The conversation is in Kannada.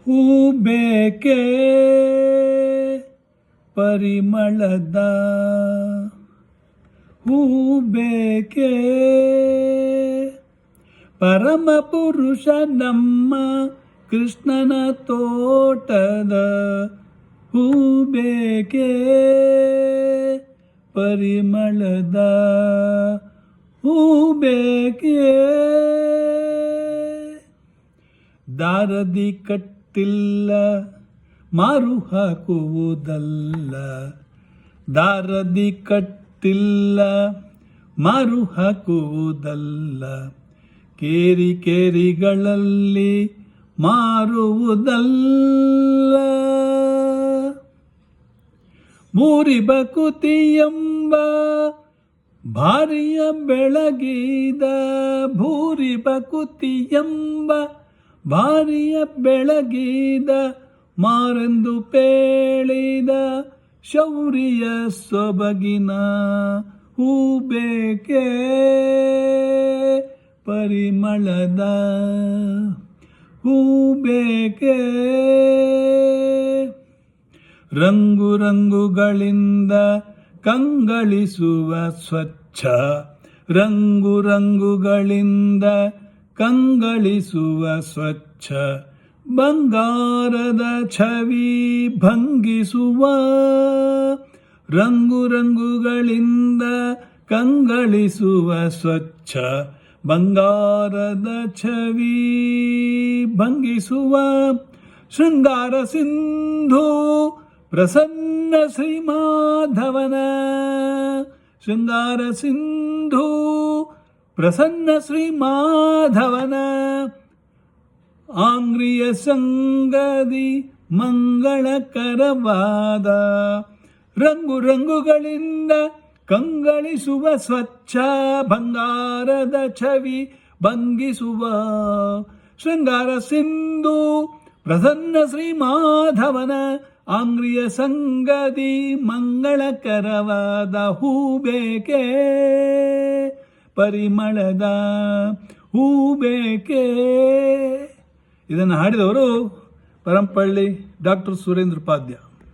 ಹೂ ಬೇಕೆ ಪರಿಮಳದ ಹೂ ಬೇಕೆ ಪರಮ ಪುರುಷ ನಮ್ಮ ಕೃಷ್ಣನ ತೋಟದ ಹೂ ಬೇಕೆ ಪರಿಮಳದ ಹೂ ಬೇಕೆ ದಾರದಿ ಕಟ್ಟಿಲ್ಲ ಮಾರು ಹಾಕುವುದಲ್ಲ ದಾರದಿ ಕಟ್ಟಿಲ್ಲ ಮಾರು ಹಾಕುವುದಲ್ಲ ಕೇರಿ ಕೇರಿಗಳಲ್ಲಿ ಮಾರುವುದಲ್ಲ ಮೂರಿ ಬಕುತಿಯೆಂಬ ಭಾರಿಯ ಬೆಳಗಿದ ಭೂರಿ ಬಕುತಿಯೆಂಬ ಭಾರಿಯ ಬೆಳಗಿದ ಮಾರೆಂದು ಪೇಳಿದ ಶೌರ್ಯ ಸೊಬಗಿನ ಹೂ ಬೇಕೆ ಪರಿಮಳದ ಹೂ ಬೇಕೆ ರಂಗು ರಂಗುಗಳಿಂದ ಕಂಗಳಿಸುವ ಸ್ವಚ್ಛ ರಂಗು ರಂಗುಗಳಿಂದ ಕಂಗಳಿಸುವ ಸ್ವಚ್ಛ ಬಂಗಾರದ ಛವಿ ಭಂಗಿಸುವ ರಂಗು ರಂಗುಗಳಿಂದ ಕಂಗಳಿಸುವ ಸ್ವಚ್ಛ ಬಂಗಾರದ ಛವಿ ಭಂಗಿಸುವ ಶೃಂಗಾರ ಸಿಂಧು ಪ್ರಸನ್ನ ಶ್ರೀ ಮಾಧವನ ಶೃಂಗಾರ ಸಿಂಧು ಪ್ರಸನ್ನ ಶ್ರೀ ಮಾಧವನ ಆಂಗ್ರಿಯ ಸಂಗದಿ ಮಂಗಳಕರವಾದ ರಂಗು ರಂಗುಗಳಿಂದ ಕಂಗಳಿಸುವ ಸ್ವಚ್ಛ ಬಂಗಾರದ ಛವಿ ಭಂಗಿಸುವ ಶೃಂಗಾರ ಸಿಂಧು ಪ್ರಸನ್ನ ಶ್ರೀ ಮಾಧವನ ಆಂಗ್ರಿಯ ಸಂಗದಿ ಮಂಗಳಕರವಾದ ಹೂ ಬೇಕೆ ಪರಿಮಳದ ಹೂ ಬೇಕೆ. ಇದನ್ನು ಹಾಡಿದವರು ಪರಂಪಳ್ಳಿ ಡಾಕ್ಟರ್ ಸುರೇಂದ್ರ ಉಪಾಧ್ಯ.